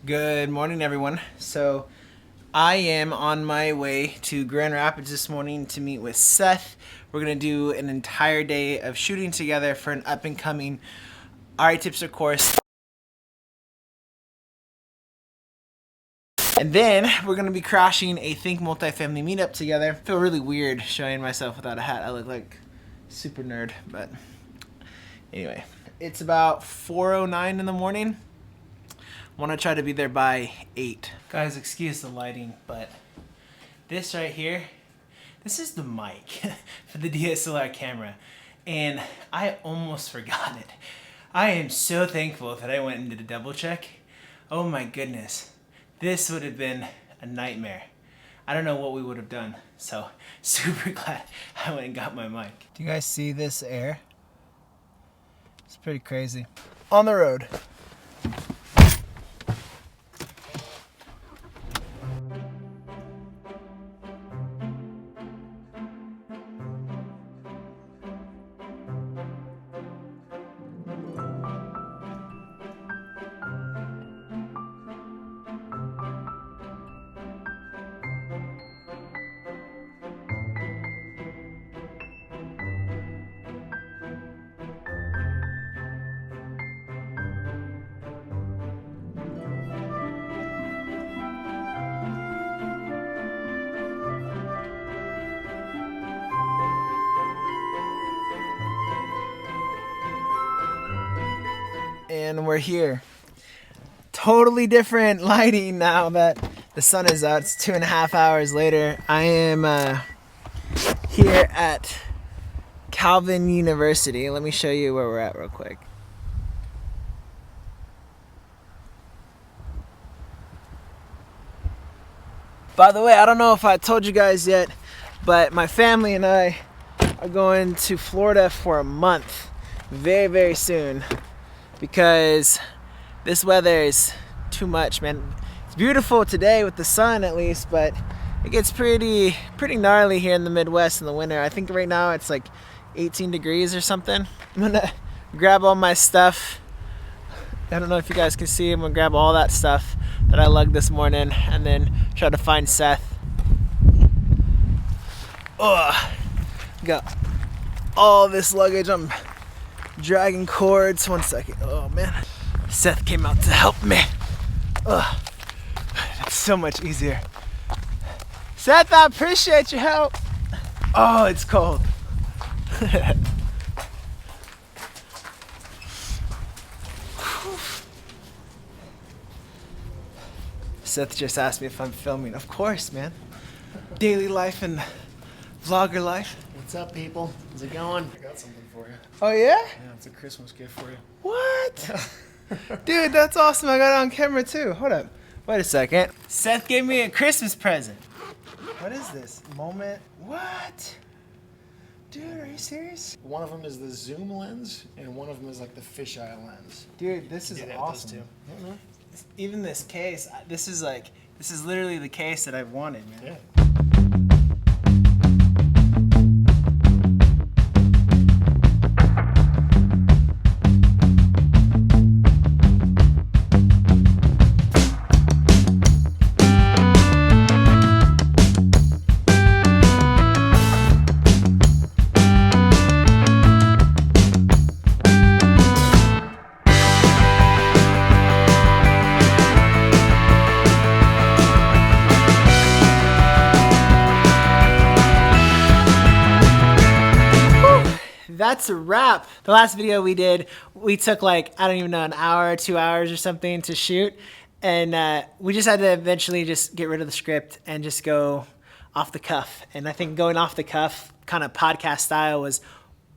Good morning, everyone. So I am on my way to Grand Rapids this morning to meet with Seth. We're going to do an entire day of shooting together for an up-and-coming RI Tipster course. And then we're going to be crashing a Think Multifamily meetup together. I feel really weird showing myself without a hat. I look like super nerd, but anyway. It's about 4:09 in the morning. Want to try to be there by 8. Guys, excuse the lighting, but this right here, this is the mic for the DSLR camera, and I almost forgot it. I am so thankful that I went and did a double check. Oh my goodness, this would have been a nightmare. I don't know what we would have done, so super glad I went and got my mic. Do you guys see this air? It's pretty crazy. On the road. And we're here. Totally different lighting now that the sun is out. It's 2.5 hours later. I am here at Calvin University. Let me show you where we're at real quick. By the way, I don't know if I told you guys yet, but my family and I are going to Florida for a month very, very soon. Because this weather is too much, man. It's beautiful today with the sun at least, but it gets pretty gnarly here in the Midwest in the winter. I think right now it's like 18 degrees or something. I'm gonna grab all my stuff. I don't know if you guys can see. I'm gonna grab all that stuff that I lugged this morning and then try to find Seth. Oh, got all this luggage. I'm dragging cords. 1 second. Oh man, Seth came out to help me. Ugh. It's so much easier. Seth, I appreciate your help. Oh, it's cold. Seth just asked me if I'm filming. Of course, man. Daily life and vlogger life. What's up, people? How's it going? I got something for you. Oh yeah? Yeah, it's a Christmas gift for you. What? Dude, that's awesome. I got it on camera too. Hold up. Wait a second. Seth gave me a Christmas present. What is this? Moment. What? Dude, are you serious? One of them is the zoom lens, and one of them is like the fisheye lens. Dude, this is awesome. Mm-hmm. Even this case, this is literally the case that I've wanted, man. Yeah. That's a wrap. The last video we did, we took like, I don't even know, an hour, 2 hours or something to shoot. And we just had to eventually just get rid of the script and just go off the cuff. And I think going off the cuff kind of podcast style was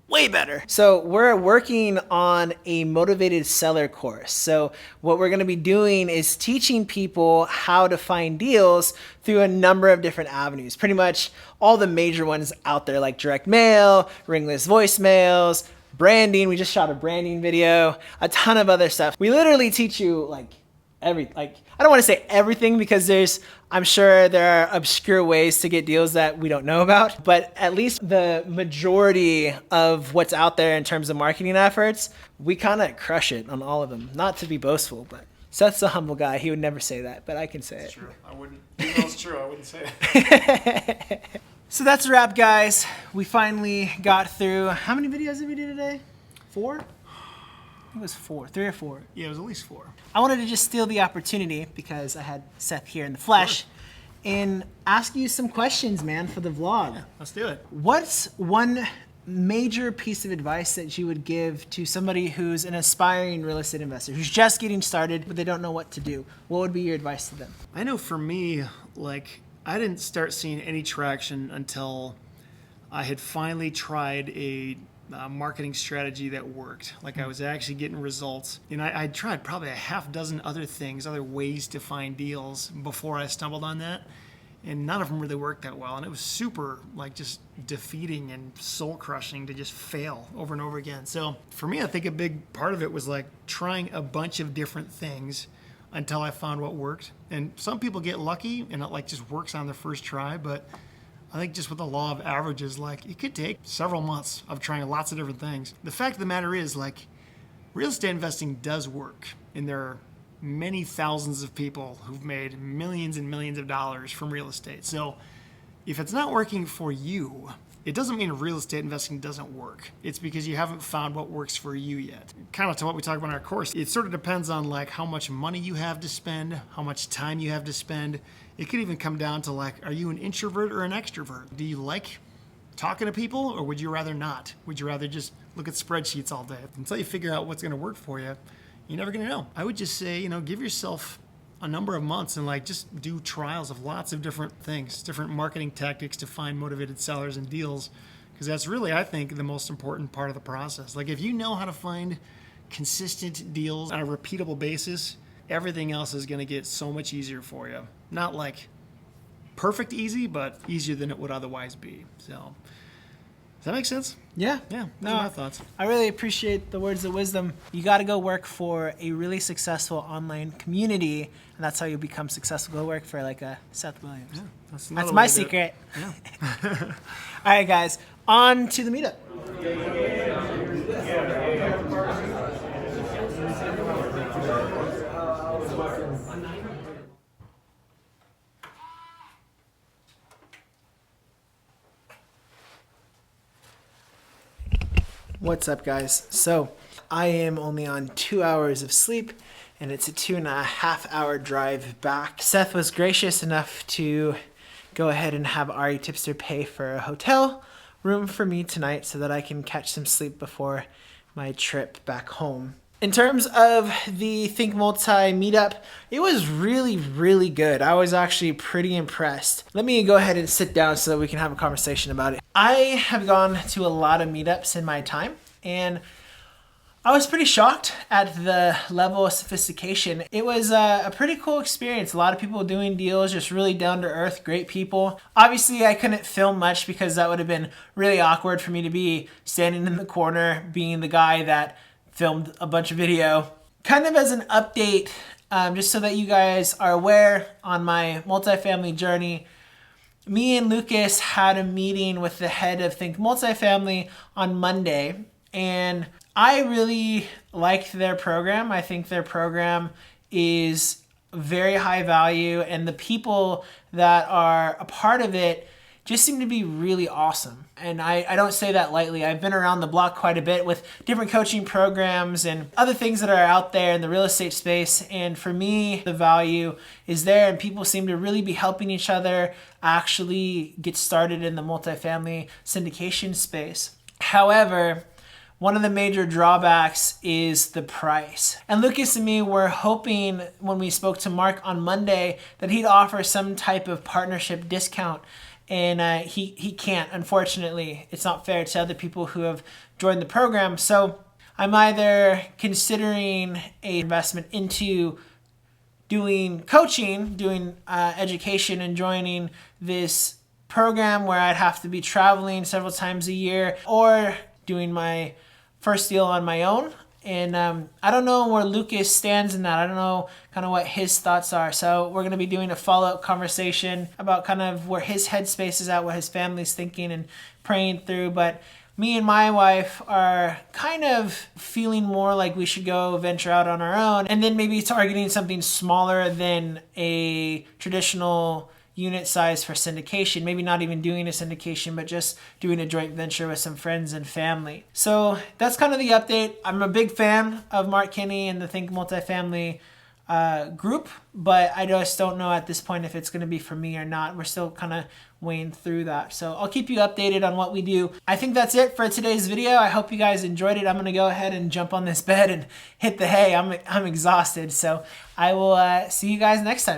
way better. So we're working on a motivated seller course. So what we're gonna be doing is teaching people how to find deals through a number of different avenues. Pretty much all the major ones out there, like direct mail, ringless voicemails, branding. We just shot a branding video, a ton of other stuff. We literally teach you like I don't want to say everything because I'm sure there are obscure ways to get deals that we don't know about, but at least the majority of what's out there in terms of marketing efforts, we kind of crush it on all of them. Not to be boastful, but Seth's a humble guy. He would never say that, but I can say it. True. I wouldn't. Even though it's true, I wouldn't say it. So that's a wrap, guys. We finally got through. How many videos did we do today? 4? It was 4, 3 or 4. Yeah, it was at least 4. I wanted to just steal the opportunity because I had Seth here in the flesh and ask you some questions, man, for the vlog. Yeah, let's do it. What's one major piece of advice that you would give to somebody who's an aspiring real estate investor, who's just getting started, but they don't know what to do? What would be your advice to them? I know for me, like, I didn't start seeing any traction until I had finally tried a marketing strategy that worked. Like, I was actually getting results. And I tried probably a half dozen other things, other ways to find deals before I stumbled on that. And none of them really worked that well. And it was super, like, just defeating and soul crushing to just fail over and over again. So for me, I think a big part of it was like trying a bunch of different things until I found what worked. And some people get lucky and it like just works on their first try. But I think just with the law of averages, like, it could take several months of trying lots of different things. The fact of the matter is, like, real estate investing does work. And there are many thousands of people who've made millions and millions of dollars from real estate. So if it's not working for you, it doesn't mean real estate investing doesn't work. It's because you haven't found what works for you yet. Kind of to what we talk about in our course, it sort of depends on like how much money you have to spend, how much time you have to spend. It could even come down to like, are you an introvert or an extrovert? Do you like talking to people or would you rather not? Would you rather just look at spreadsheets all day? Until you figure out what's going to work for you, you're never going to know. I would just say, give yourself a number of months and like just do trials of lots of different things, different marketing tactics to find motivated sellers and deals. Because that's really, I think, the most important part of the process. Like, if you know how to find consistent deals on a repeatable basis, everything else is going to get so much easier for you. Not like perfect easy, but easier than it would otherwise be. So, does that make sense? Yeah. Yeah, those are my thoughts. I really appreciate the words of wisdom. You got to go work for a really successful online community, and that's how you become successful. Go work for like a Seth Williams. Yeah, that's my secret. Yeah. All right, guys, on to the meetup. What's up, guys? So I am only on 2 hours of sleep and it's a 2.5 hour drive back. Seth was gracious enough to go ahead and have Ari Tipster pay for a hotel room for me tonight so that I can catch some sleep before my trip back home. In terms of the Think Multi meetup, it was really, really good. I was actually pretty impressed. Let me go ahead and sit down so that we can have a conversation about it. I have gone to a lot of meetups in my time, and I was pretty shocked at the level of sophistication. It was a pretty cool experience. A lot of people doing deals, just really down to earth, great people. Obviously, I couldn't film much because that would have been really awkward for me to be standing in the corner, being the guy that filmed a bunch of video. Kind of as an update, just so that you guys are aware on my multifamily journey, me and Lucas had a meeting with the head of Think Multifamily on Monday, and I really liked their program. I think their program is very high value, and the people that are a part of it just seem to be really awesome. And I don't say that lightly. I've been around the block quite a bit with different coaching programs and other things that are out there in the real estate space. And for me, the value is there, and people seem to really be helping each other actually get started in the multifamily syndication space. However, one of the major drawbacks is the price. And Lucas and me were hoping when we spoke to Mark on Monday that he'd offer some type of partnership discount. And he can't, unfortunately. It's not fair to other people who have joined the program. So I'm either considering a investment into doing coaching, doing education, and joining this program where I'd have to be traveling several times a year, or doing my first deal on my own. And I don't know where Lucas stands in that. I don't know kind of what his thoughts are. So we're going to be doing a follow-up conversation about kind of where his headspace is at, what his family's thinking and praying through. But me and my wife are kind of feeling more like we should go venture out on our own, and then maybe targeting something smaller than a traditional unit size for syndication. Maybe not even doing a syndication, but just doing a joint venture with some friends and family. So that's kind of the update. I'm a big fan of Mark Kenney and the Think Multifamily group, but I just don't know at this point if it's going to be for me or not. We're still kind of weighing through that. So I'll keep you updated on what we do. I think that's it for today's video. I hope you guys enjoyed it. I'm going to go ahead and jump on this bed and hit the hay. I'm exhausted. So I will see you guys next time.